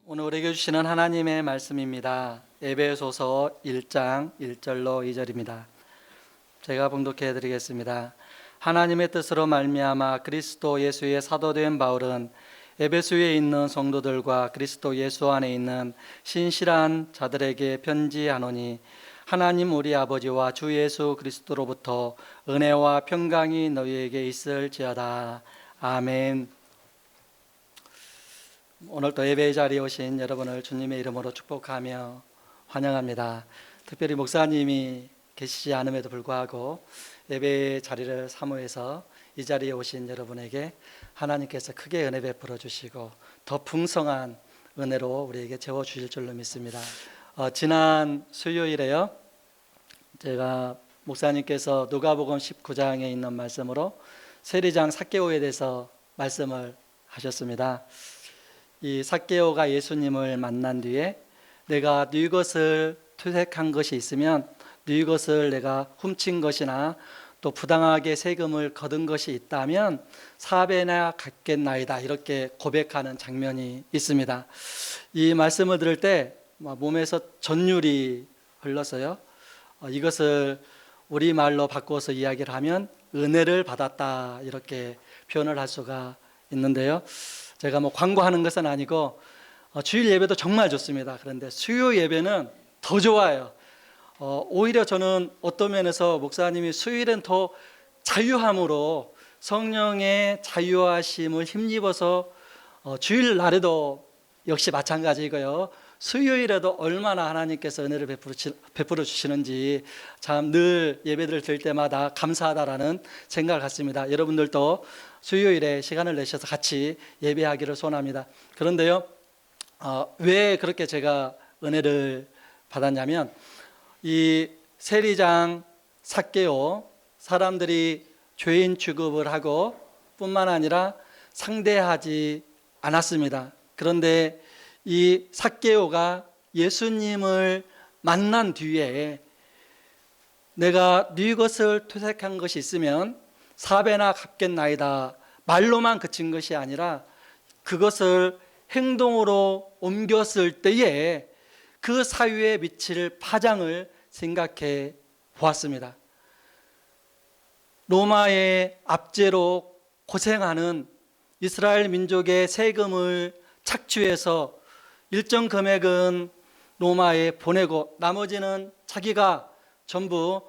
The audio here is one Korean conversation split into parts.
오늘 우리에게 주시는 하나님의 말씀입니다. 에베소서 1장 1절로 2절입니다. 제가 봉독해 드리겠습니다. 하나님의 뜻으로 말미암아 그리스도 예수의 사도된 바울은 에베소에 있는 성도들과 그리스도 예수 안에 있는 신실한 자들에게 편지하노니, 하나님 우리 아버지와 주 예수 그리스도로부터 은혜와 평강이 너희에게 있을지어다. 아멘. 오늘 또 예배 자리에 오신 여러분을 주님의 이름으로 축복하며 환영합니다. 특별히 목사님이 계시지 않음에도 불구하고 예배 자리를 사모해서 이 자리에 오신 여러분에게 하나님께서 크게 은혜 베풀어 주시고 더 풍성한 은혜로 우리에게 채워 주실 줄로 믿습니다. 지난 수요일에요, 제가 목사님께서 누가복음 19장에 있는 말씀으로 세리장 삭개오에 대해서 말씀을 하셨습니다. 이 삭개오가 예수님을 만난 뒤에 내가 네 것을 투색한 것이 있으면 네 것을 내가 훔친 것이나 또 부당하게 세금을 거둔 것이 있다면 4배나 갚겠나이다, 이렇게 고백하는 장면이 있습니다. 이 말씀을 들을 때 몸에서 전율이 흘렀어요. 이것을 우리말로 바꿔서 이야기를 하면 은혜를 받았다, 이렇게 표현을 할 수가 있는데요. 제가 광고하는 것은 아니고 주일 예배도 정말 좋습니다. 그런데 수요 예배는 더 좋아요. 오히려 저는 어떤 면에서 목사님이 수요일은 더 자유함으로 성령의 자유하심을 힘입어서 주일 날에도 역시 마찬가지고요, 수요일에도 얼마나 하나님께서 은혜를 베풀어 주시는지 참 늘 예배를 드릴 때마다 감사하다라는 생각을 갖습니다. 여러분들도 수요일에 시간을 내셔서 같이 예배하기를 소원합니다. 그런데요, 왜 그렇게 제가 은혜를 받았냐면, 이 세리장 삭개오, 사람들이 죄인 취급을 하고 뿐만 아니라 상대하지 않았습니다. 그런데 이 삭개오가 예수님을 만난 뒤에 내가 네 것을 투색한 것이 있으면 4배나 갚겠나이다, 말로만 그친 것이 아니라 그것을 행동으로 옮겼을 때에 그 사유에 미칠 파장을 생각해 보았습니다. 로마의 압제로 고생하는 이스라엘 민족의 세금을 착취해서 일정 금액은 로마에 보내고 나머지는 자기가 전부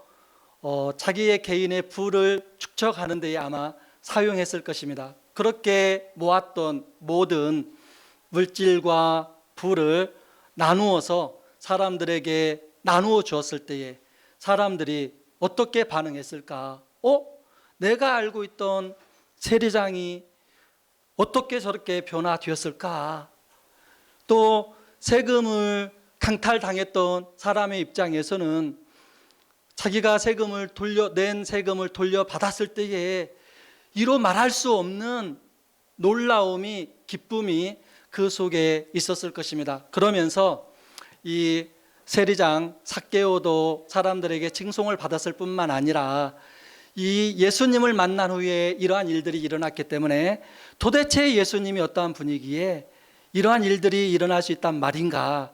자기의 개인의 부를 축적하는 데에 아마 사용했을 것입니다. 그렇게 모았던 모든 물질과 부를 나누어서 사람들에게 나누어 주었을 때에 사람들이 어떻게 반응했을까? 내가 알고 있던 세리장이 어떻게 저렇게 변화되었을까? 또 세금을 강탈당했던 사람의 입장에서는 자기가 낸 세금을 돌려받았을 때에 이로 말할 수 없는 놀라움이, 기쁨이 그 속에 있었을 것입니다. 그러면서 이 세리장 삭개오도 사람들에게 칭송을 받았을 뿐만 아니라 이 예수님을 만난 후에 이러한 일들이 일어났기 때문에 도대체 예수님이 어떠한 분위기에 이러한 일들이 일어날 수 있단 말인가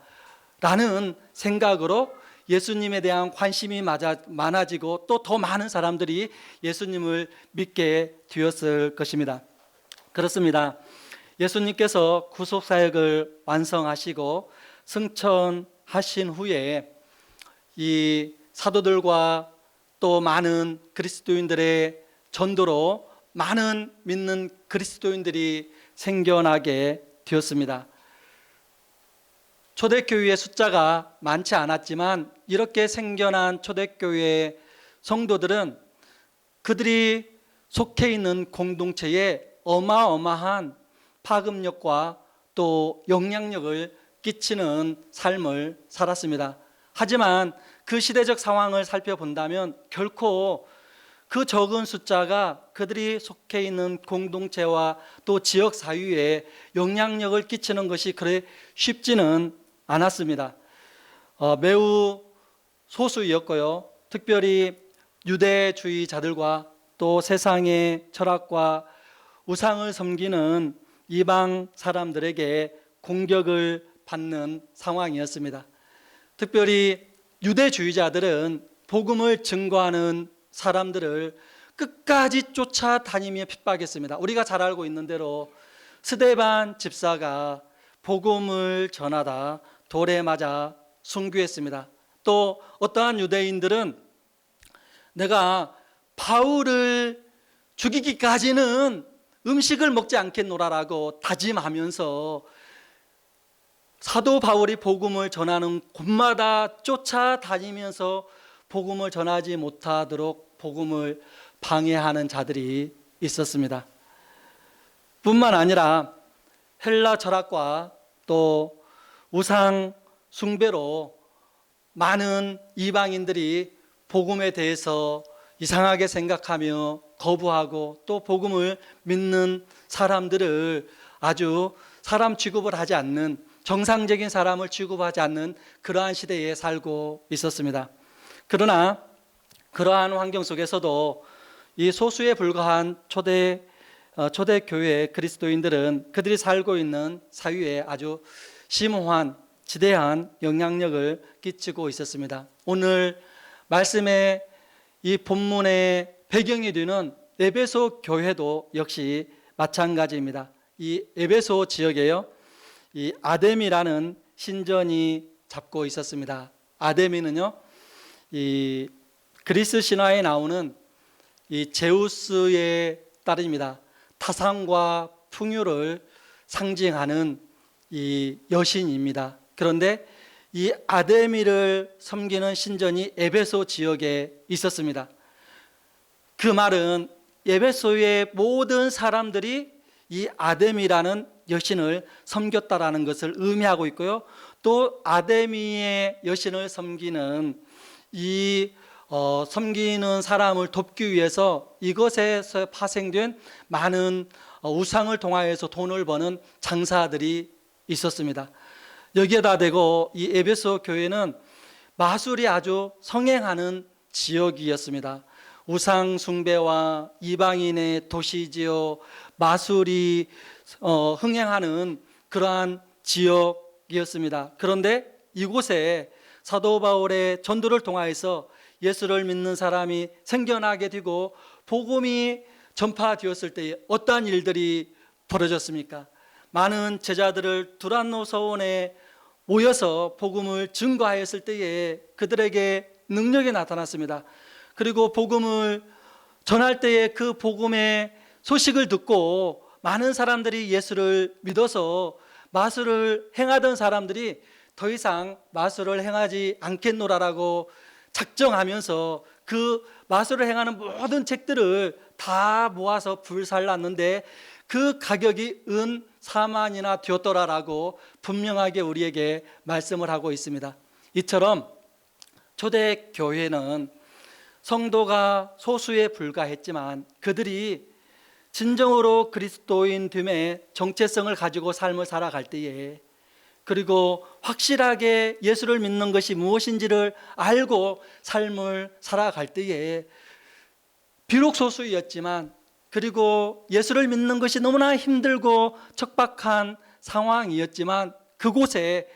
라는 생각으로 예수님에 대한 관심이 많아지고 또 더 많은 사람들이 예수님을 믿게 되었을 것입니다. 그렇습니다. 예수님께서 구속사역을 완성하시고 승천하신 후에 이 사도들과 또 많은 그리스도인들의 전도로 많은 믿는 그리스도인들이 생겨나게 되었습니다. 초대교회의 숫자가 많지 않았지만 이렇게 생겨난 초대교회의 성도들은 그들이 속해 있는 공동체에 어마어마한 파급력과 또 영향력을 끼치는 삶을 살았습니다. 하지만 그 시대적 상황을 살펴본다면 결코 그 적은 숫자가 그들이 속해 있는 공동체와 또 지역 사회에 영향력을 끼치는 것이 그래 쉽지는 않았습니다. 매우 소수였고요, 특별히 유대주의자들과 또 세상의 철학과 우상을 섬기는 이방 사람들에게 공격을 받는 상황이었습니다. 특별히 유대주의자들은 복음을 증거하는 사람들을 끝까지 쫓아다니며 핍박했습니다. 우리가 잘 알고 있는 대로 스데반 집사가 복음을 전하다 돌에 맞아 순교했습니다. 또 어떠한 유대인들은 내가 바울을 죽이기까지는 음식을 먹지 않겠노라라고 다짐하면서 사도 바울이 복음을 전하는 곳마다 쫓아다니면서 복음을 전하지 못하도록 복음을 방해하는 자들이 있었습니다. 뿐만 아니라 헬라 철학과 또 우상 숭배로 많은 이방인들이 복음에 대해서 이상하게 생각하며 거부하고 또 복음을 믿는 사람들을 아주 사람 취급을 하지 않는, 정상적인 사람을 취급하지 않는 그러한 시대에 살고 있었습니다. 그러나 그러한 환경 속에서도 이 소수에 불과한 초대 교회 그리스도인들은 그들이 살고 있는 사회에 아주 심오한 지대한 영향력을 끼치고 있었습니다. 오늘 말씀의 이 본문의 배경이 되는 에베소 교회도 역시 마찬가지입니다. 이 에베소 지역에요, 이 아데미라는 신전이 잡고 있었습니다. 아데미는요, 이 그리스 신화에 나오는 이 제우스의 딸입니다. 타산과 풍요를 상징하는 이 여신입니다. 그런데 이 아데미를 섬기는 신전이 에베소 지역에 있었습니다. 그 말은 에베소의 모든 사람들이 이 아데미라는 여신을 섬겼다라는 것을 의미하고 있고요. 또 아데미의 여신을 섬기는 섬기는 사람을 돕기 위해서 이것에서 파생된 많은 우상을 통하여서 돈을 버는 장사들이 있었습니다. 여기에다 대고 이 에베소 교회는 마술이 아주 성행하는 지역이었습니다. 우상 숭배와 이방인의 도시지요 마술이 흥행하는 그러한 지역이었습니다. 그런데 이곳에 사도 바울의 전도를 통하여서 예수를 믿는 사람이 생겨나게 되고 복음이 전파되었을 때에 어떠한 일들이 벌어졌습니까? 많은 제자들을 두란노 서원에 모여서 복음을 증거하였을 때에 그들에게 능력이 나타났습니다. 그리고 복음을 전할 때에 그 복음의 소식을 듣고 많은 사람들이 예수를 믿어서 마술을 행하던 사람들이 더 이상 마술을 행하지 않겠노라라고 작정하면서 그 마술을 행하는 모든 책들을 다 모아서 불살랐는데 그 가격이 은 4만이나 되었더라라고 분명하게 우리에게 말씀을 하고 있습니다. 이처럼 초대교회는 성도가 소수에 불과했지만 그들이 진정으로 그리스도인 됨의 정체성을 가지고 삶을 살아갈 때에, 그리고 확실하게 예수를 믿는 것이 무엇인지를 알고 삶을 살아갈 때에 비록 소수였지만, 그리고 예수를 믿는 것이 너무나 힘들고 척박한 상황이었지만 그곳에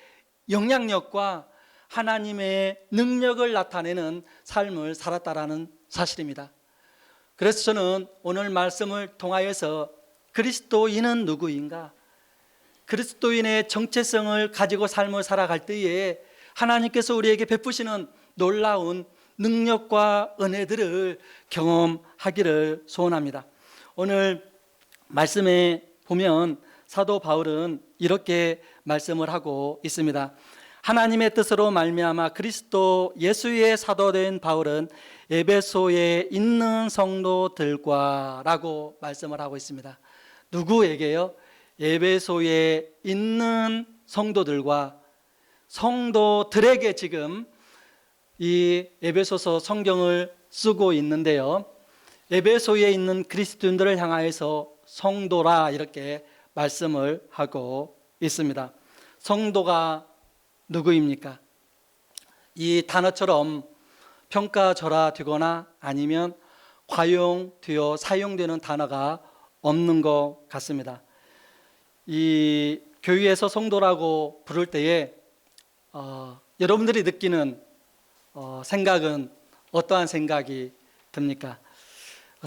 영향력과 하나님의 능력을 나타내는 삶을 살았다라는 사실입니다. 그래서 저는 오늘 말씀을 통하여서 그리스도인은 누구인가, 그리스도인의 정체성을 가지고 삶을 살아갈 때에 하나님께서 우리에게 베푸시는 놀라운 능력과 은혜들을 경험하기를 소원합니다. 오늘 말씀에 보면 사도 바울은 이렇게 말씀을 하고 있습니다. 하나님의 뜻으로 말미암아 그리스도 예수의 사도된 바울은 에베소에 있는 성도들과 라고 말씀을 하고 있습니다. 누구에게요? 에베소에 있는 성도들과, 성도들에게 지금 이 에베소서 성경을 쓰고 있는데요, 에베소에 있는 그리스도인들을 향하여서 성도라 이렇게 말씀을 하고 있습니다. 성도가 누구입니까? 이 단어처럼 평가절하되거나 아니면 과용되어 사용되는 단어가 없는 것 같습니다. 이 교회에서 성도라고 부를 때에 여러분들이 느끼는 생각은 어떠한 생각이 듭니까?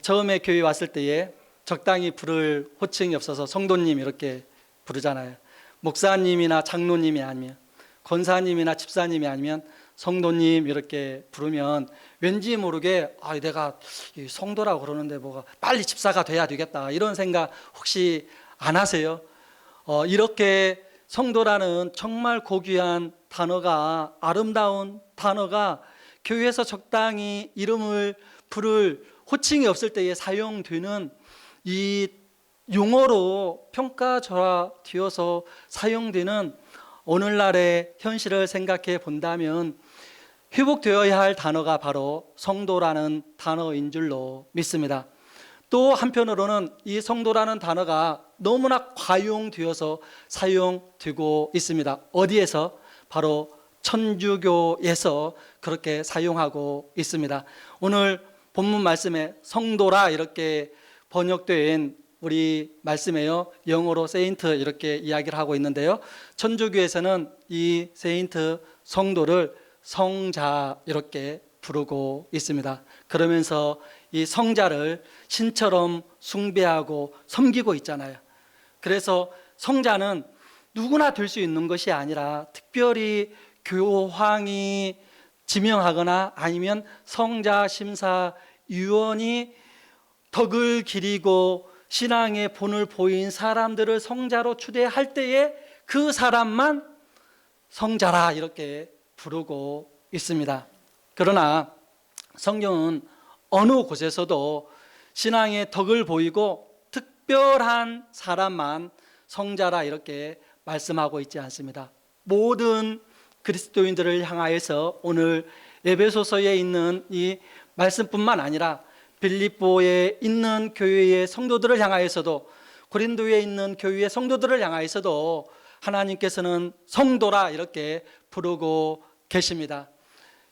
처음에 교회 왔을 때에 적당히 부를 호칭이 없어서 성도님 이렇게 부르잖아요. 목사님이나 장로님이 아니면, 권사님이나 집사님이 아니면 성도님 이렇게 부르면 왠지 모르게 내가 성도라고 그러는데 뭐가 빨리 집사가 돼야 되겠다 이런 생각 혹시 안 하세요? 이렇게 성도라는 정말 고귀한 단어가, 아름다운 단어가 교회에서 적당히 이름을 부를 호칭이 없을 때에 사용되는 이 용어로 평가되어서 사용되는 오늘날의 현실을 생각해 본다면 회복되어야 할 단어가 바로 성도라는 단어인 줄로 믿습니다. 또 한편으로는 이 성도라는 단어가 너무나 과용되어서 사용되고 있습니다. 어디에서? 바로 천주교에서 그렇게 사용하고 있습니다. 오늘 본문 말씀에 성도라 이렇게 번역된 우리 말씀에요, 영어로 세인트 이렇게 이야기를 하고 있는데요, 천주교에서는 이 세인트 성도를 성자 이렇게 부르고 있습니다. 그러면서 이 성자를 신처럼 숭배하고 섬기고 있잖아요. 그래서 성자는 누구나 될 수 있는 것이 아니라 특별히 교황이 지명하거나 아니면 성자 심사위원이 덕을 기리고 신앙의 본을 보인 사람들을 성자로 추대할 때에 그 사람만 성자라 이렇게 부르고 있습니다. 그러나 성경은 어느 곳에서도 신앙의 덕을 보이고 특별한 사람만 성자라 이렇게 말씀하고 있지 않습니다. 모든 그리스도인들을 향하여서 오늘 에베소서에 있는 이 말씀뿐만 아니라 빌립보에 있는 교회의 성도들을 향하여서도, 고린도에 있는 교회의 성도들을 향하여서도 하나님께서는 성도라 이렇게 부르고 계십니다.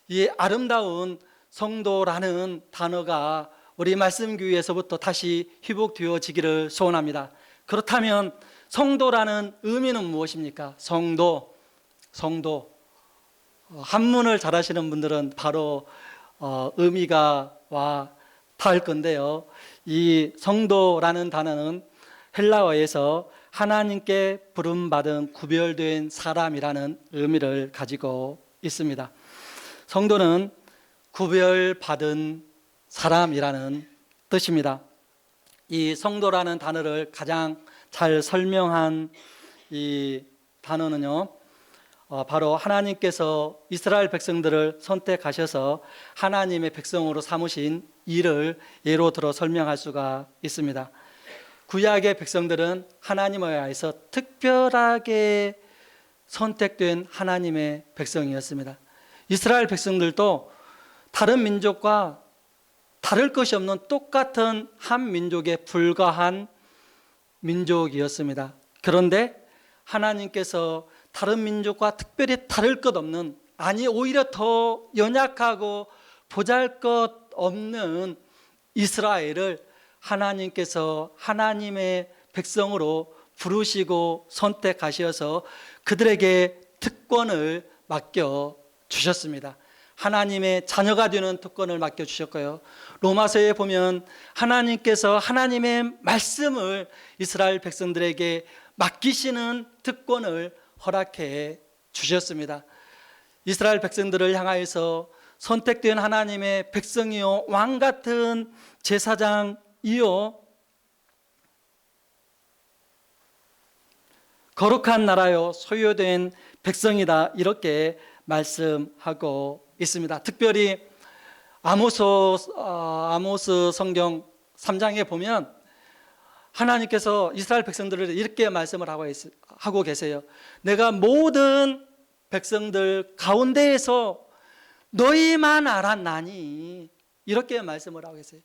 이 아름다운 성도라는 단어가 우리 말씀교회에서부터 다시 회복되어지기를 소원합니다. 그렇다면 성도라는 의미는 무엇입니까? 성도. 한문을 잘하시는 분들은 바로 의미가 와 닿을 건데요, 이 성도라는 단어는 헬라어에서 하나님께 부름받은 구별된 사람이라는 의미를 가지고 있습니다. 성도는 구별받은 사람이라는 뜻입니다. 이 성도라는 단어를 가장 잘 설명한 이 단어는요, 바로 하나님께서 이스라엘 백성들을 선택하셔서 하나님의 백성으로 삼으신 일을 예로 들어 설명할 수가 있습니다. 구약의 백성들은 하나님에 의해서 특별하게 선택된 하나님의 백성이었습니다. 이스라엘 백성들도 다른 민족과 다를 것이 없는 똑같은 한 민족에 불과한 민족이었습니다. 그런데 하나님께서 다른 민족과 특별히 다를 것 없는, 아니 오히려 더 연약하고 보잘것없는 이스라엘을 하나님께서 하나님의 백성으로 부르시고 선택하셔서 그들에게 특권을 맡겨주셨습니다. 하나님의 자녀가 되는 특권을 맡겨주셨고요, 로마서에 보면 하나님께서 하나님의 말씀을 이스라엘 백성들에게 맡기시는 특권을 허락해 주셨습니다. 이스라엘 백성들을 향하여서 선택된 하나님의 백성이요, 왕 같은 제사장이요, 거룩한 나라요, 소유된 백성이다 이렇게 말씀하고 있습니다. 특별히 아모스 성경 3장에 보면 하나님께서 이스라엘 백성들을 이렇게 말씀을 하고 계세요. 내가 모든 백성들 가운데에서 너희만 알았나니, 이렇게 말씀을 하고 계세요.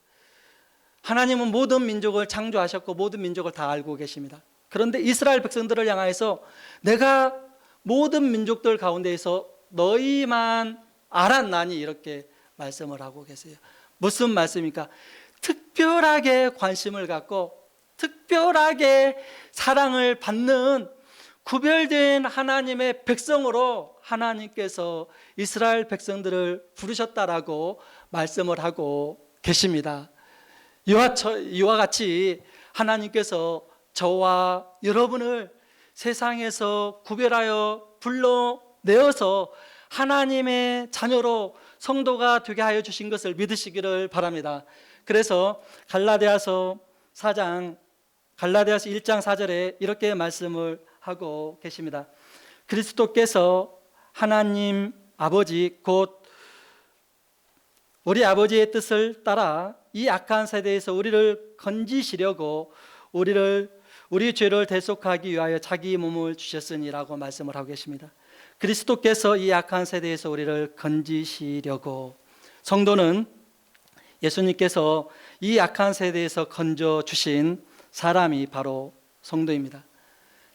하나님은 모든 민족을 창조하셨고 모든 민족을 다 알고 계십니다. 그런데 이스라엘 백성들을 향하여서 내가 모든 민족들 가운데에서 너희만 알았나니 이렇게 말씀을 하고 계세요. 무슨 말씀입니까? 특별하게 관심을 갖고 특별하게 사랑을 받는 구별된 하나님의 백성으로 하나님께서 이스라엘 백성들을 부르셨다라고 말씀을 하고 계십니다. 이와 같이 하나님께서 저와 여러분을 세상에서 구별하여 불러내어서 하나님의 자녀로 성도가 되게 하여 주신 것을 믿으시기를 바랍니다. 그래서 갈라디아서 1장 4절에 이렇게 말씀을 하고 계십니다. 그리스도께서 하나님 아버지 곧 우리 아버지의 뜻을 따라 이 악한 세대에서 우리를 건지시려고 우리 죄를 대속하기 위하여 자기 몸을 주셨으니라고 말씀을 하고 계십니다. 그리스도께서 이 악한 세대에서 우리를 건지시려고, 성도는 예수님께서 이 악한 세대에서 건져 주신 사람이 바로 성도입니다.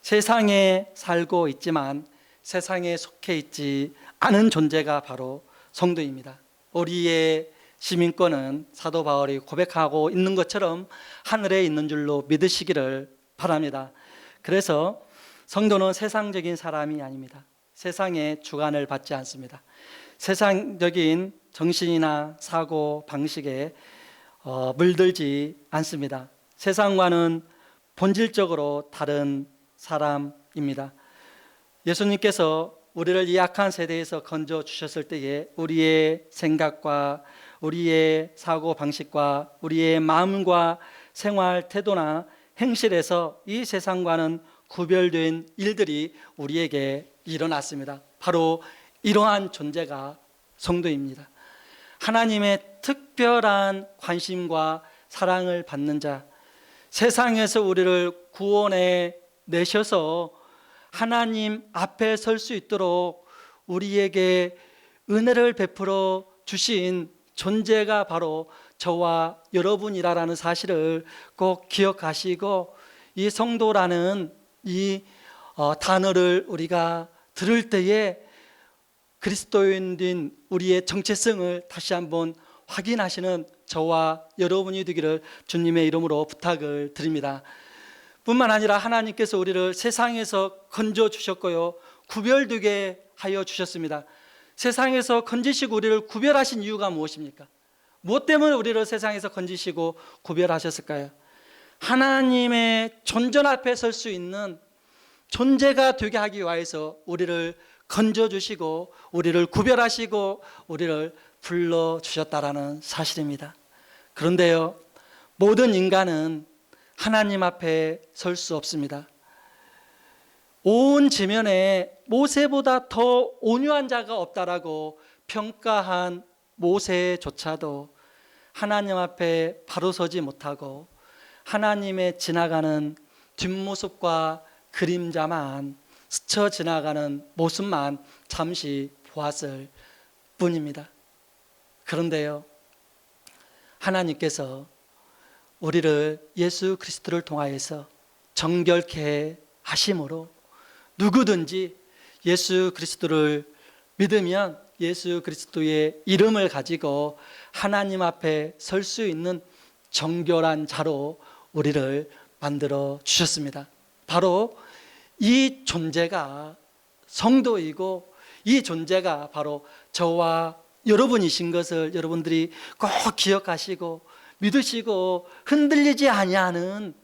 세상에 살고 있지만 세상에 속해 있지 않은 존재가 바로 성도입니다. 우리의 시민권은 사도 바울이 고백하고 있는 것처럼 하늘에 있는 줄로 믿으시기를 바랍니다. 그래서 성도는 세상적인 사람이 아닙니다. 세상의 주관을 받지 않습니다. 세상적인 정신이나 사고 방식에 물들지 않습니다. 세상과는 본질적으로 다른 사람입니다. 예수님께서 우리를 이 악한 세대에서 건져 주셨을 때에 우리의 생각과 우리의 사고 방식과 우리의 마음과 생활 태도나 행실에서 이 세상과는 구별된 일들이 우리에게 일어났습니다. 바로 이러한 존재가 성도입니다. 하나님의 특별한 관심과 사랑을 받는 자, 세상에서 우리를 구원해 내셔서 하나님 앞에 설 수 있도록 우리에게 은혜를 베풀어 주신 존재가 바로 저와 여러분이라는 사실을 꼭 기억하시고, 이 성도라는 이 단어를 우리가 들을 때에 그리스도인인 우리의 정체성을 다시 한번 확인하시는 저와 여러분이 되기를 주님의 이름으로 부탁을 드립니다. 뿐만 아니라 하나님께서 우리를 세상에서 건져 주셨고요, 구별되게 하여 주셨습니다. 세상에서 건지시고 우리를 구별하신 이유가 무엇입니까? 무엇 때문에 우리를 세상에서 건지시고 구별하셨을까요? 하나님의 존전 앞에 설 수 있는 존재가 되게 하기 위해서 우리를 건져주시고 우리를 구별하시고 우리를 불러주셨다라는 사실입니다. 그런데요, 모든 인간은 하나님 앞에 설 수 없습니다. 온 지면에 모세보다 더 온유한 자가 없다라고 평가한 모세조차도 하나님 앞에 바로 서지 못하고 하나님의 지나가는 뒷모습과 그림자만 스쳐 지나가는 모습만 잠시 보았을 뿐입니다. 그런데요, 하나님께서 우리를 예수 그리스도를 통하여서 정결케 하심으로 누구든지 예수 그리스도를 믿으면 예수 그리스도의 이름을 가지고 하나님 앞에 설 수 있는 정결한 자로 우리를 만들어 주셨습니다. 바로 이 존재가 성도이고 이 존재가 바로 저와 여러분이신 것을 여러분들이 꼭 기억하시고 믿으시고 흔들리지 아니하는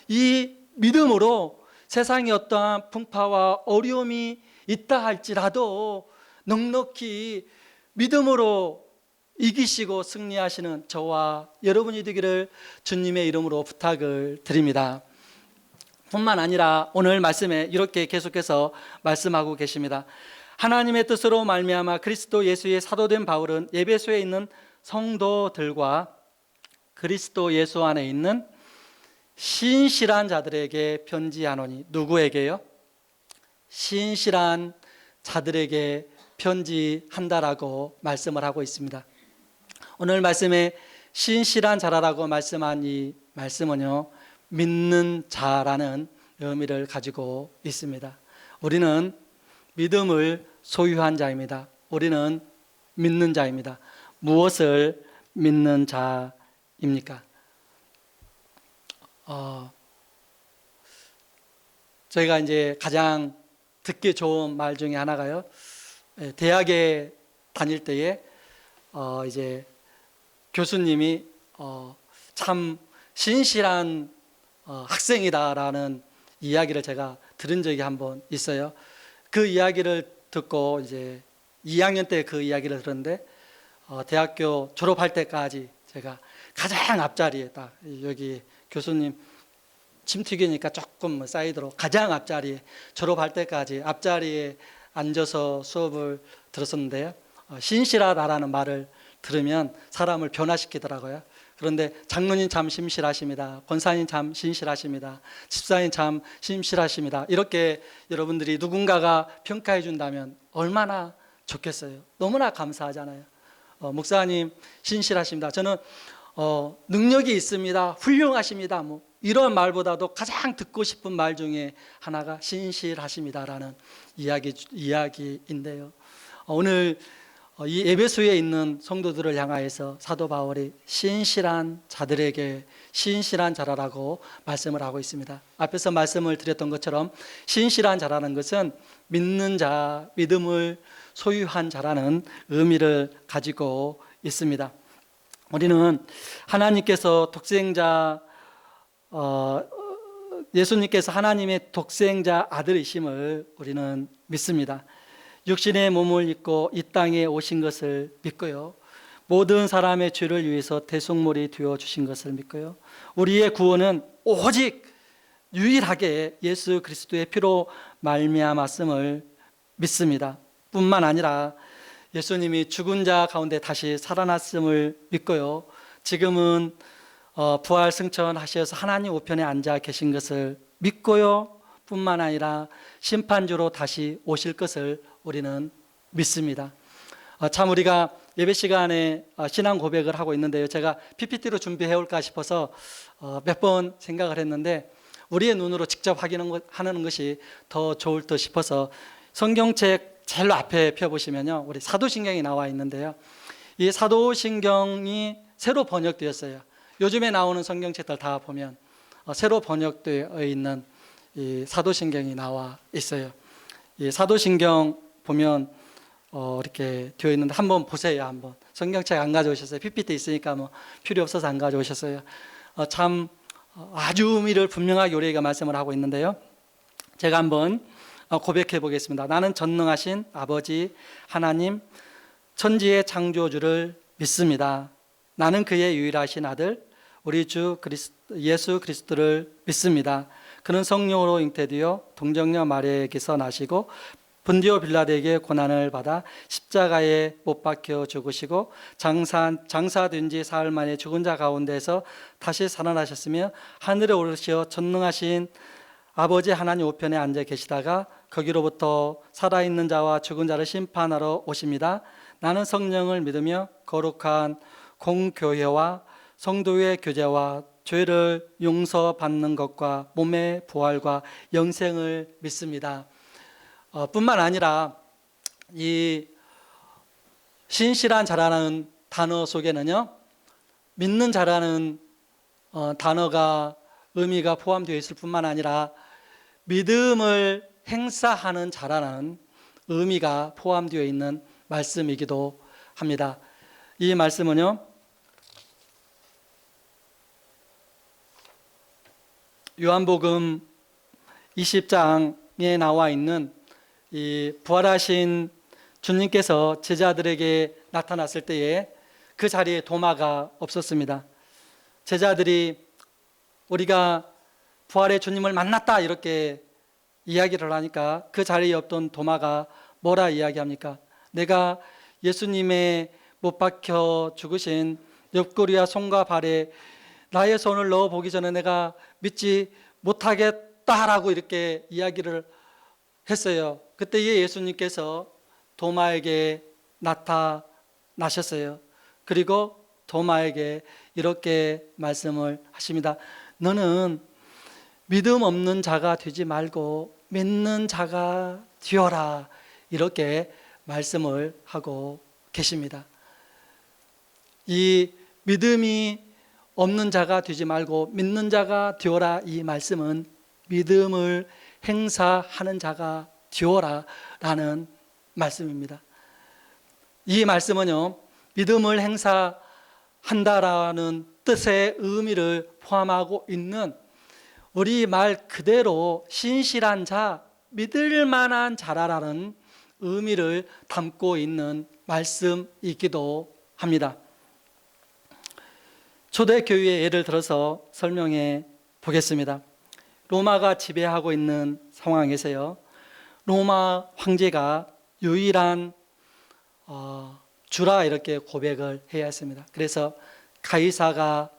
이 믿음으로 세상에 어떠한 풍파와 어려움이 있다 할지라도 넉넉히 믿음으로 이기시고 승리하시는 저와 여러분이 되기를 주님의 이름으로 부탁을 드립니다. 뿐만 아니라 오늘 말씀에 이렇게 계속해서 말씀하고 계십니다. 하나님의 뜻으로 말미암아 그리스도 예수의 사도된 바울은 에베소에 있는 성도들과 그리스도 예수 안에 있는 신실한 자들에게 편지하노니. 누구에게요? 신실한 자들에게 편지한다라고 말씀을 하고 있습니다. 오늘 말씀에 신실한 자라라고 말씀한 이 말씀은요, 믿는 자라는 의미를 가지고 있습니다. 우리는 믿음을 소유한 자입니다. 우리는 믿는 자입니다. 무엇을 믿는 자입니까? 저희가 이제 가장 듣기 좋은 말 중에 하나가요. 대학에 다닐 때에 이제 교수님이 참 신실한 학생이다라는 이야기를 제가 들은 적이 한번 있어요. 그 이야기를 듣고 이제 2학년 때 그 이야기를 들었는데 대학교 졸업할 때까지 제가 가장 앞자리에 딱 여기 교수님 침 튀기니까 조금 사이드로 가장 앞자리에 졸업할 때까지 앞자리에 앉아서 수업을 들었었는데요. 신실하다라는 말을 들으면 사람을 변화시키더라고요. 그런데 장로님 참 신실하십니다. 권사님 참 신실하십니다. 집사님 참 신실하십니다. 이렇게 여러분들이 누군가가 평가해 준다면 얼마나 좋겠어요. 너무나 감사하잖아요. 목사님 신실하십니다. 저는 능력이 있습니다. 훌륭하십니다. 뭐 이런 말보다도 가장 듣고 싶은 말 중에 하나가 신실하십니다라는 이야기인데요. 오늘 이 에베소에 있는 성도들을 향하여서 사도 바울이 신실한 자들에게 신실한 자라라고 말씀을 하고 있습니다. 앞에서 말씀을 드렸던 것처럼 신실한 자라는 것은 믿는 자, 믿음을 소유한 자라는 의미를 가지고 있습니다. 우리는 하나님께서 독생자 예수님께서 하나님의 독생자 아들이심을 우리는 믿습니다. 육신의 몸을 입고 이 땅에 오신 것을 믿고요. 모든 사람의 죄를 위해서 대속물이 되어 주신 것을 믿고요. 우리의 구원은 오직 유일하게 예수 그리스도의 피로 말미암았음을 믿습니다. 뿐만 아니라 예수님이 죽은 자 가운데 다시 살아났음을 믿고요. 지금은 부활 승천하셔서 하나님 우편에 앉아 계신 것을 믿고요. 뿐만 아니라 심판주로 다시 오실 것을 우리는 믿습니다. 참 우리가 예배 시간에 신앙 고백을 하고 있는데요. 제가 PPT로 준비해 올까 싶어서 몇 번 생각을 했는데 우리의 눈으로 직접 확인하는 것이 더 좋을 듯 싶어서 성경책 제일 앞에 펴보시면요. 우리 사도신경이 나와 있는데요. 이 사도신경이 새로 번역되었어요. 요즘에 나오는 성경책들 다 보면 새로 번역되어 있는 이 사도신경이 나와 있어요. 이 사도신경 보면 이렇게 되어 있는데 한번 보세요. 한번 성경책 안 가져오셨어요? PPT 있으니까 뭐 필요 없어서 안 가져오셨어요. 참 아주 의미를 분명하게 우리에게 말씀을 하고 있는데요. 제가 한번 고백해 보겠습니다. 나는 전능하신 아버지 하나님 천지의 창조주를 믿습니다. 나는 그의 유일하신 아들 우리 주 예수 그리스도를 믿습니다. 그는 성령으로 잉태되어 동정녀 마리아에게서 나시고 본디오 빌라도에게 고난을 받아 십자가에 못 박혀 죽으시고 장사된 지 사흘 만에 죽은 자 가운데서 다시 살아나셨으며 하늘에 오르시어 전능하신 아버지 하나님 우편에 앉아 계시다가 거기로부터 살아있는 자와 죽은 자를 심판하러 오십니다. 나는 성령을 믿으며 거룩한 공교회와 성도의 교제와 죄를 용서받는 것과 몸의 부활과 영생을 믿습니다. 뿐만 아니라 이 신실한 자라는 단어 속에는요, 믿는 자라는 단어가 의미가 포함되어 있을 뿐만 아니라 믿음을 행사하는 자라는 의미가 포함되어 있는 말씀이기도 합니다. 이 말씀은요, 요한복음 20장에 나와 있는 이 부활하신 주님께서 제자들에게 나타났을 때에 그 자리에 도마가 없었습니다. 제자들이 우리가 부활의 주님을 만났다 이렇게 이야기를 하니까 그 자리에 없던 도마가 뭐라 이야기합니까? 내가 예수님의 못 박혀 죽으신 옆구리와 손과 발에 나의 손을 넣어보기 전에 내가 믿지 못하겠다라고 이렇게 이야기를 했어요. 그때에 예수님께서 도마에게 나타나셨어요. 그리고 도마에게 이렇게 말씀을 하십니다. 너는 믿음 없는 자가 되지 말고 믿는 자가 되어라. 이렇게 말씀을 하고 계십니다. 이 믿음이 없는 자가 되지 말고 믿는 자가 되어라. 이 말씀은 믿음을 행사하는 자가 되어라 라는 말씀입니다. 이 말씀은요, 믿음을 행사한다라는 뜻의 의미를 포함하고 있는 우리 말 그대로 신실한 자, 믿을 만한 자라라는 의미를 담고 있는 말씀이기도 합니다. 초대교회의 예를 들어서 설명해 보겠습니다. 로마가 지배하고 있는 상황에서요, 로마 황제가 유일한 주라 이렇게 고백을 해야 했습니다. 그래서 가이사가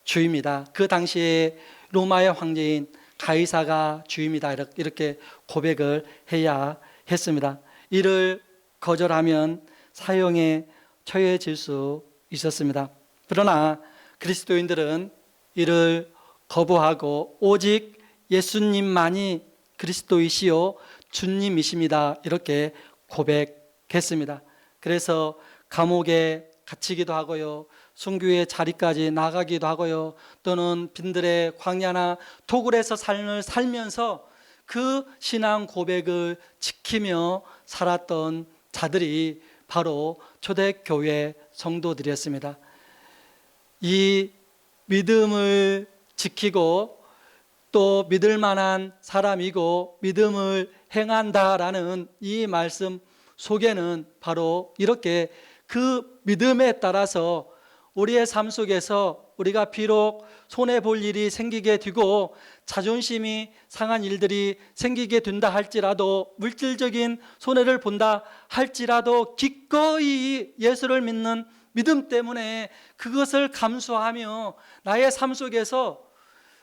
주입니다. 그 당시에 로마의 황제인 가이사가 주입니다. 이렇게 고백을 해야 했습니다. 이를 거절하면 사형에 처해질 수 있었습니다. 그러나 그리스도인들은 이를 거부하고 오직 예수님만이 그리스도이시요 주님이십니다. 이렇게 고백했습니다. 그래서 감옥에 갇히기도 하고요, 순교의 자리까지 나가기도 하고요, 또는 빈들의 광야나 토굴에서 삶을 살면서 그 신앙 고백을 지키며 살았던 자들이 바로 초대교회 성도들이었습니다. 이 믿음을 지키고 또 믿을 만한 사람이고 믿음을 행한다라는 이 말씀 속에는 바로 이렇게 그 믿음에 따라서 우리의 삶 속에서 우리가 비록 손해볼 일이 생기게 되고 자존심이 상한 일들이 생기게 된다 할지라도, 물질적인 손해를 본다 할지라도 기꺼이 예수를 믿는 믿음 때문에 그것을 감수하며 나의 삶 속에서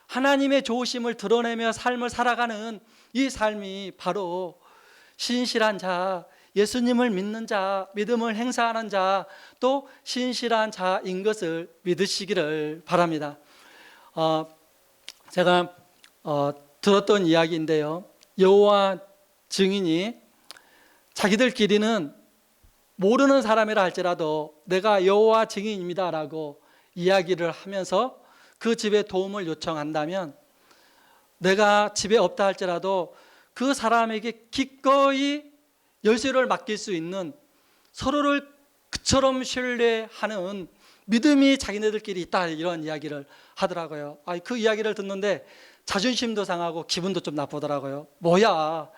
하나님의 좋으심을 드러내며 삶을 살아가는 이 삶이 바로 신실한 자, 예수님을 믿는 자, 믿음을 행사하는 자, 또 신실한 자인 것을 믿으시기를 바랍니다. 제가 들었던 이야기인데요, 여호와 증인이 자기들끼리는 모르는 사람이라 할지라도 내가 여호와 증인입니다 라고 이야기를 하면서 그 집에 도움을 요청한다면, 내가 집에 없다 할지라도 그 사람에게 기꺼이 열쇠를 맡길 수 있는, 서로를 그처럼 신뢰하는 믿음이 자기네들끼리 있다, 이런 이야기를 하더라고요. 그 이야기를 듣는데 자존심도 상하고 기분도 좀 나쁘더라고요. 뭐야,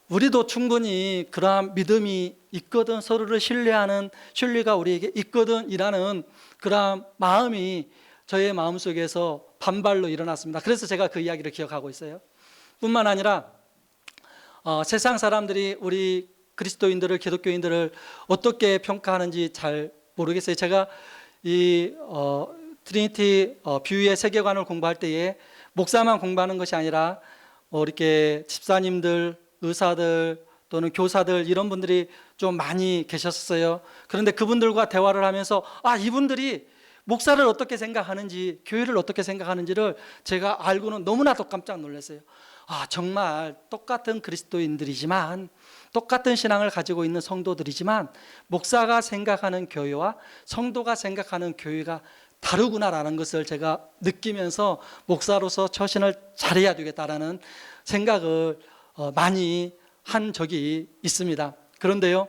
우리도 충분히 그러한 믿음이 있거든, 서로를 신뢰하는 신뢰가 우리에게 있거든 이라는 그러한 마음이 저의 마음속에서 반발로 일어났습니다. 그래서 제가 그 이야기를 기억하고 있어요. 뿐만 아니라 세상 사람들이 우리 그리스도인들을, 기독교인들을 어떻게 평가하는지 잘 모르겠어요. 제가 이 트리니티 뷰의 세계관을 공부할 때에 목사만 공부하는 것이 아니라 이렇게 집사님들, 의사들 또는 교사들, 이런 분들이 좀 많이 계셨어요. 그런데 그분들과 대화를 하면서 이분들이 목사를 어떻게 생각하는지, 교회를 어떻게 생각하는지를 제가 알고는 너무나도 깜짝 놀랐어요. 정말 똑같은 그리스도인들이지만, 똑같은 신앙을 가지고 있는 성도들이지만 목사가 생각하는 교회와 성도가 생각하는 교회가 다르구나라는 것을 제가 느끼면서 목사로서 처신을 잘해야 되겠다라는 생각을 많이 한 적이 있습니다. 그런데요,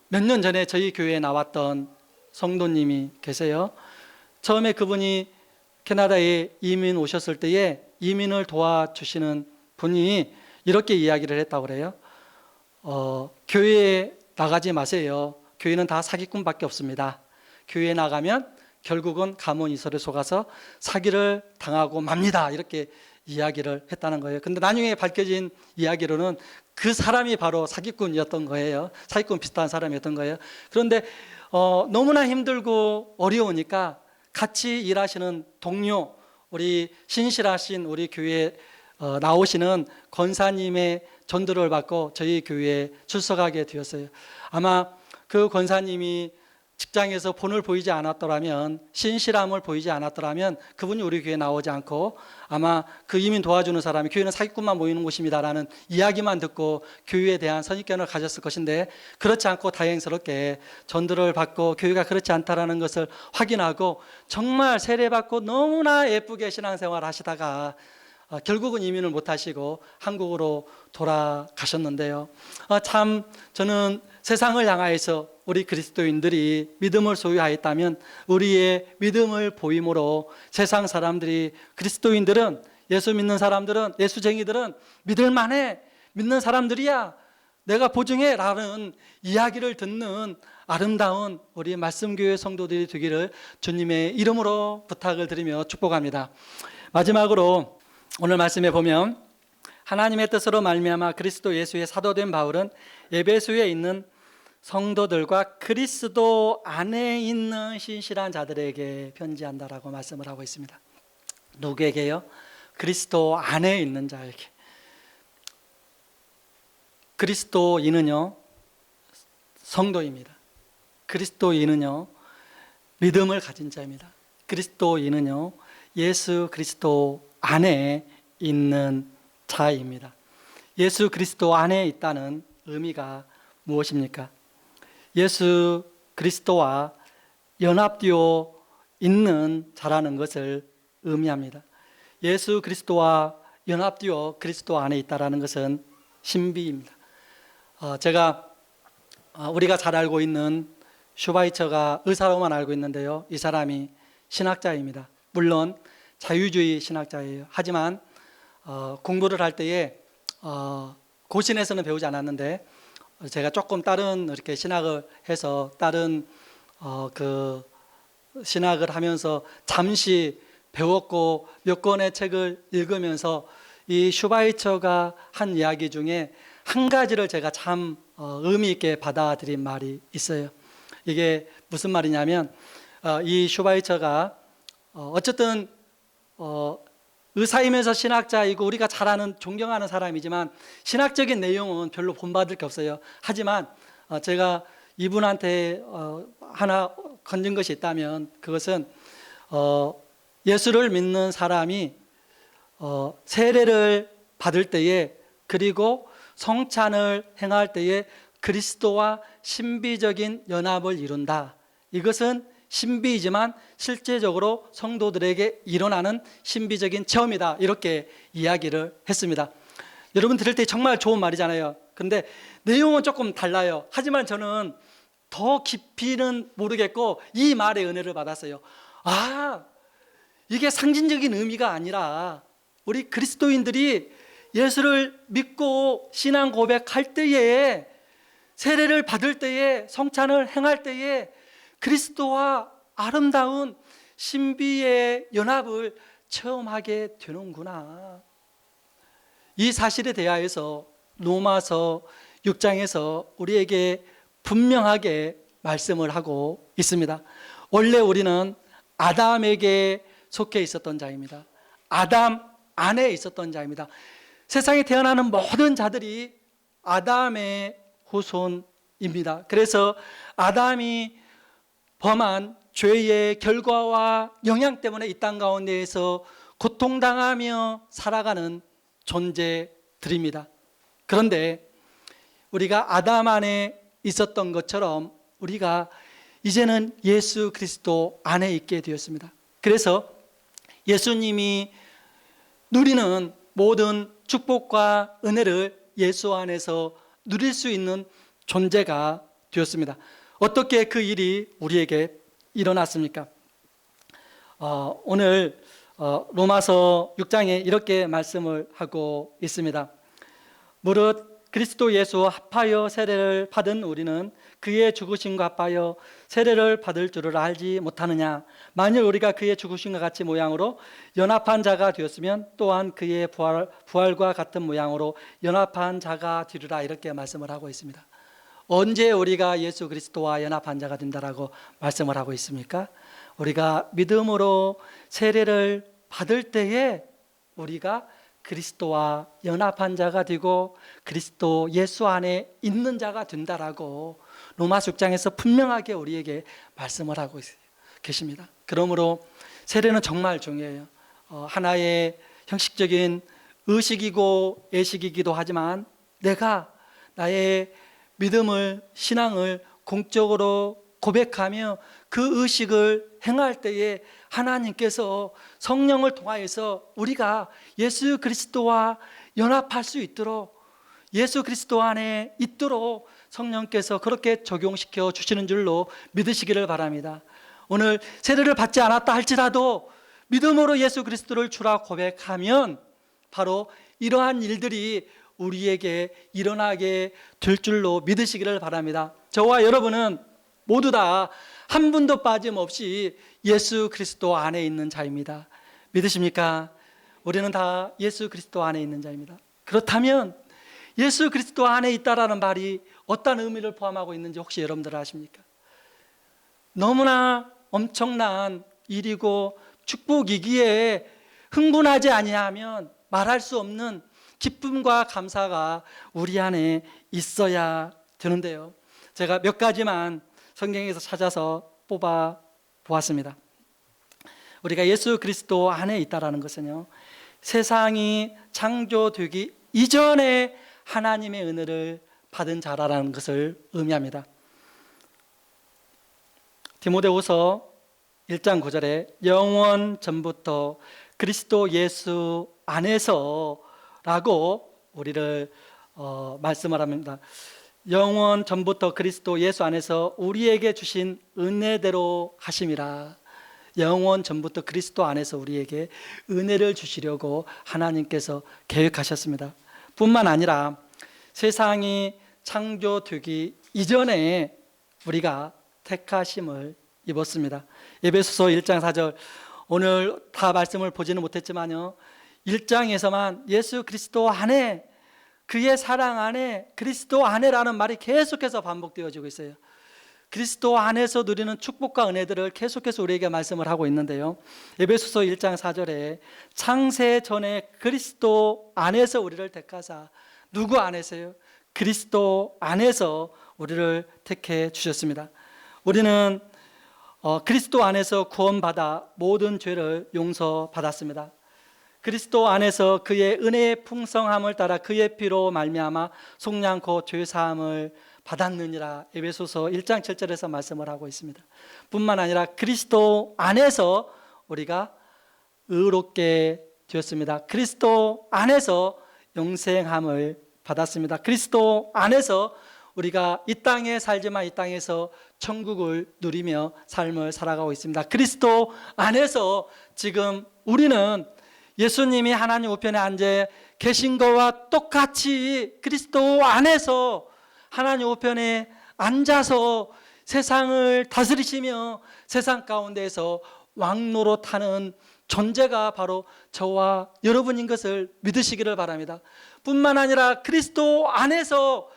몇 년 전에 저희 교회에 나왔던 성도님이 계세요. 처음에 그분이 캐나다에 이민 오셨을 때에 이민을 도와주시는 분이 이렇게 이야기를 했다고 그래요. 교회에 나가지 마세요. 교회는 다 사기꾼밖에 없습니다. 교회에 나가면 결국은 가문이설에 속아서 사기를 당하고 맙니다. 이렇게 이야기를 했다는 거예요. 근데 나중에 밝혀진 이야기로는 그 사람이 바로 사기꾼이었던 거예요. 사기꾼 비슷한 사람이었던 거예요. 그런데 너무나 힘들고 어려우니까 같이 일하시는 동료, 우리 신실하신 우리 교회에 나오시는 권사님의 전도를 받고 저희 교회에 출석하게 되었어요. 아마 그 권사님이 직장에서 본을 보이지 않았더라면, 신실함을 보이지 않았더라면 그분이 우리 교회에 나오지 않고 아마 그 이민 도와주는 사람이 교회는 사기꾼만 모이는 곳입니다라는 이야기만 듣고 교회에 대한 선입견을 가졌을 것인데, 그렇지 않고 다행스럽게 전도를 받고 교회가 그렇지 않다라는 것을 확인하고 정말 세례받고 너무나 예쁘게 신앙생활을 하시다가 결국은 이민을 못 하시고 한국으로 돌아가셨는데요. 참 저는 세상을 향하여서 우리 그리스도인들이 믿음을 소유하였다면 우리의 믿음을 보임으로 세상 사람들이, 그리스도인들은, 예수 믿는 사람들은, 예수쟁이들은 믿을만해, 믿는 사람들이야, 내가 보증해 라는 이야기를 듣는 아름다운 우리 말씀교회 성도들이 되기를 주님의 이름으로 부탁을 드리며 축복합니다. 마지막으로 오늘 말씀에 보면 하나님의 뜻으로 말미암아 그리스도 예수의 사도된 바울은 에베소에 있는 성도들과 그리스도 안에 있는 신실한 자들에게 편지한다라고 말씀을 하고 있습니다. 누구에게요? 그리스도 안에 있는 자에게. 그리스도인은요, 성도입니다. 그리스도인은요, 믿음을 가진 자입니다. 그리스도인은요, 예수 그리스도 안에 있는 자입니다. 예수 그리스도 안에 있다는 의미가 무엇입니까? 예수 그리스도와 연합되어 있는 자라는 것을 의미합니다. 예수 그리스도와 연합되어 그리스도 안에 있다라는 것은 신비입니다. 우리가 잘 알고 있는 슈바이처가 의사로만 알고 있는데요, 이 사람이 신학자입니다. 물론 자유주의 신학자예요. 하지만 공부를 할 때에 고신에서는 배우지 않았는데 제가 조금 다른 이렇게 신학을 해서 다른 그 신학을 하면서 잠시 배웠고 몇 권의 책을 읽으면서 이 슈바이처가 한 이야기 중에 한 가지를 제가 참 의미 있게 받아들인 말이 있어요. 이게 무슨 말이냐면 이 슈바이처가 어쨌든 의사이면서 신학자이고 우리가 잘 아는, 존경하는 사람이지만 신학적인 내용은 별로 본받을 게 없어요. 하지만 제가 이분한테 하나 건진 것이 있다면 그것은 예수를 믿는 사람이 세례를 받을 때에, 그리고 성찬을 행할 때에 그리스도와 신비적인 연합을 이룬다. 이것은 신비이지만 실제적으로 성도들에게 일어나는 신비적인 체험이다, 이렇게 이야기를 했습니다. 여러분 들을 때 정말 좋은 말이잖아요. 그런데 내용은 조금 달라요. 하지만 저는 더 깊이는 모르겠고 이 말의 은혜를 받았어요. 이게 상징적인 의미가 아니라 우리 그리스도인들이 예수를 믿고 신앙 고백할 때에, 세례를 받을 때에, 성찬을 행할 때에 그리스도와 아름다운 신비의 연합을 체험하게 되는구나. 이 사실에 대하여서 로마서 6장에서 우리에게 분명하게 말씀을 하고 있습니다. 원래 우리는 아담에게 속해 있었던 자입니다. 아담 안에 있었던 자입니다. 세상에 태어나는 모든 자들이 아담의 후손입니다. 그래서 아담이 범한 죄의 결과와 영향 때문에 이 땅 가운데에서 고통당하며 살아가는 존재들입니다. 그런데 우리가 아담 안에 있었던 것처럼 우리가 이제는 예수 그리스도 안에 있게 되었습니다. 그래서 예수님이 누리는 모든 축복과 은혜를 예수 안에서 누릴 수 있는 존재가 되었습니다. 어떻게 그 일이 우리에게 일어났습니까? 오늘 로마서 6장에 이렇게 말씀을 하고 있습니다. 무릇 그리스도 예수와 합하여 세례를 받은 우리는 그의 죽으심과 합하여 세례를 받을 줄을 알지 못하느냐. 만일 우리가 그의 죽으심과 같이 모양으로 연합한 자가 되었으면 또한 그의 부활과 같은 모양으로 연합한 자가 되리라, 이렇게 말씀을 하고 있습니다. 언제 우리가 예수 그리스도와 연합한 자가 된다라고 말씀을 하고 있습니까? 우리가 믿음으로 세례를 받을 때에 우리가 그리스도와 연합한 자가 되고 그리스도 예수 안에 있는 자가 된다라고 로마서 6장에서 분명하게 우리에게 말씀을 하고 계십니다. 그러므로 세례는 정말 중요해요. 하나의 형식적인 의식이고 예식이기도 하지만 내가 나의 믿음을, 신앙을 공적으로 고백하며 그 의식을 행할 때에 하나님께서 성령을 통하여서 우리가 예수 그리스도와 연합할 수 있도록, 예수 그리스도 안에 있도록 성령께서 그렇게 적용시켜 주시는 줄로 믿으시기를 바랍니다. 오늘 세례를 받지 않았다 할지라도 믿음으로 예수 그리스도를 주라 고백하면 바로 이러한 일들이 우리에게 일어나게 될 줄로 믿으시기를 바랍니다. 저와 여러분은 모두 다 한 분도 빠짐없이 예수 그리스도 안에 있는 자입니다. 믿으십니까? 우리는 다 예수 그리스도 안에 있는 자입니다. 그렇다면 예수 그리스도 안에 있다라는 말이 어떤 의미를 포함하고 있는지 혹시 여러분들 아십니까? 너무나 엄청난 일이고 축복이기에 흥분하지 아니하면 말할 수 없는 기쁨과 감사가 우리 안에 있어야 되는데요. 제가 몇 가지만 성경에서 찾아서 뽑아 보았습니다. 우리가 예수 그리스도 안에 있다라는 것은요, 세상이 창조되기 이전에 하나님의 은혜를 받은 자라는 것을 의미합니다. 디모데후서 1장 9절에 영원 전부터 그리스도 예수 안에서 라고 우리를 말씀을 합니다. 영원 전부터 그리스도 예수 안에서 우리에게 주신 은혜대로 하심이라. 영원 전부터 그리스도 안에서 우리에게 은혜를 주시려고 하나님께서 계획하셨습니다. 뿐만 아니라 세상이 창조되기 이전에 우리가 택하심을 입었습니다. 에베소서 1장 4절, 오늘 다 말씀을 보지는 못했지만요, 1장에서만 예수 그리스도 안에, 그의 사랑 안에, 그리스도 안에라는 말이 계속해서 반복되어지고 있어요. 그리스도 안에서 누리는 축복과 은혜들을 계속해서 우리에게 말씀을 하고 있는데요, 에베소서 1장 4절에 창세 전에 그리스도 안에서 우리를 택하사, 누구 안에서요? 그리스도 안에서 우리를 택해 주셨습니다. 우리는 그리스도 안에서 구원받아 모든 죄를 용서받았습니다. 그리스도 안에서 그의 은혜의 풍성함을 따라 그의 피로 말미암아 속량코 죄사함을 받았느니라. 에베소서 1장 7절에서 말씀을 하고 있습니다. 뿐만 아니라 그리스도 안에서 우리가 의롭게 되었습니다. 그리스도 안에서 영생함을 받았습니다. 그리스도 안에서 우리가 이 땅에 살지만 이 땅에서 천국을 누리며 삶을 살아가고 있습니다. 그리스도 안에서 지금 우리는 예수님이 하나님 우편에 앉아 계신 것과 똑같이 그리스도 안에서 하나님 우편에 앉아서 세상을 다스리시며 세상 가운데에서 왕노릇하는 존재가 바로 저와 여러분인 것을 믿으시기를 바랍니다. 뿐만 아니라 그리스도 안에서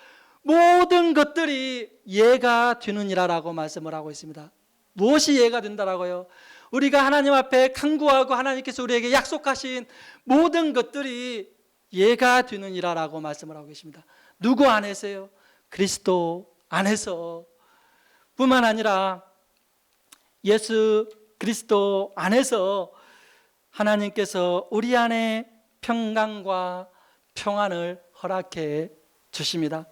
모든 것들이 예가 되느니라라고 말씀을 하고 있습니다. 무엇이 예가 된다라고요? 우리가 하나님 앞에 간구하고 하나님께서 우리에게 약속하신 모든 것들이 예가 되느니라라고 말씀을 하고 계십니다. 누구 안에서요? 그리스도 안에서. 뿐만 아니라 예수 그리스도 안에서 하나님께서 우리 안에 평강과 평안을 허락해 주십니다.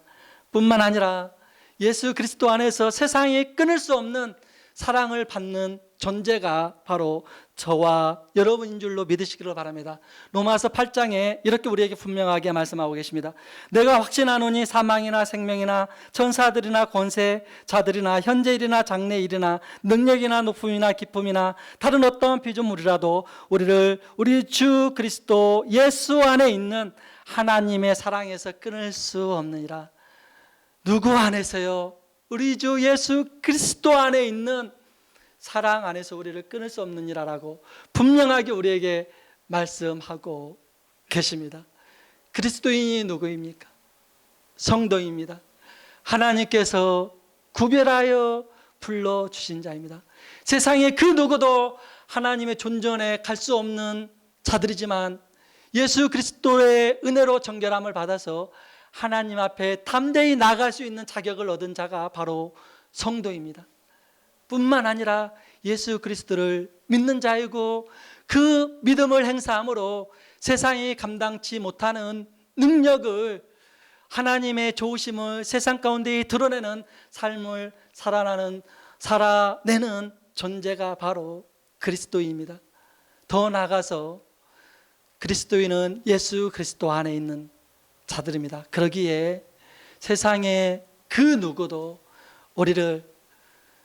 뿐만 아니라 예수 그리스도 안에서 세상에 끊을 수 없는 사랑을 받는 존재가 바로 저와 여러분인 줄로 믿으시기를 바랍니다. 로마서 8장에 이렇게 우리에게 분명하게 말씀하고 계십니다. 내가 확신하노니 사망이나 생명이나 천사들이나 권세자들이나 현재일이나 장래일이나 능력이나 높음이나 기쁨이나 다른 어떤 피조물이라도 우리를 우리 주 그리스도 예수 안에 있는 하나님의 사랑에서 끊을 수 없느니라. 누구 안에서요? 우리 주 예수 그리스도 안에 있는 사랑 안에서 우리를 끊을 수 없느니라라고 분명하게 우리에게 말씀하고 계십니다. 그리스도인이 누구입니까? 성도입니다. 하나님께서 구별하여 불러주신 자입니다. 세상에 그 누구도 하나님의 존전에 갈 수 없는 자들이지만 예수 그리스도의 은혜로 정결함을 받아서 하나님 앞에 담대히 나아갈 수 있는 자격을 얻은 자가 바로 성도입니다. 뿐만 아니라 예수 그리스도를 믿는 자이고 그 믿음을 행사함으로 세상이 감당치 못하는 능력을, 하나님의 좋으심을 세상 가운데 드러내는 삶을 살아내는 존재가 바로 그리스도입니다. 더 나아가서 그리스도인은 예수 그리스도 안에 있는 자들입니다. 그러기에 세상의 그 누구도 우리를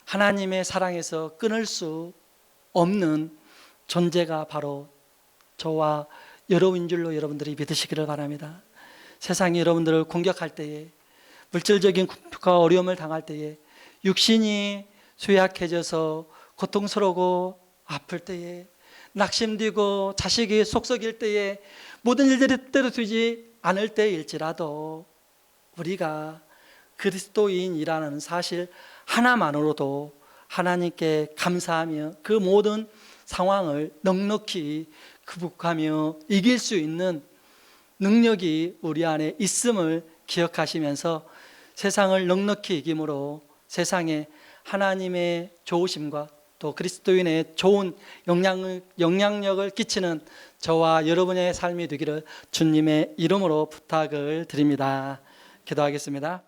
하나님의 사랑에서 끊을 수 없는 존재가 바로 저와 여러분인 줄로 여러분들이 믿으시기를 바랍니다. 세상이 여러분들을 공격할 때에, 물질적인 궁핍과 어려움을 당할 때에, 육신이 쇠약해져서 고통스러우고 아플 때에, 낙심되고 자식이 속썩일 때에, 모든 일들이 뜻대로 되지 않을 때일지라도 우리가 그리스도인이라는 사실 하나만으로도 하나님께 감사하며 그 모든 상황을 넉넉히 극복하며 이길 수 있는 능력이 우리 안에 있음을 기억하시면서 세상을 넉넉히 이김으로 세상에 하나님의 좋으심과 또 그리스도인의 좋은 영향력을 끼치는 저와 여러분의 삶이 되기를 주님의 이름으로 부탁을 드립니다. 기도하겠습니다.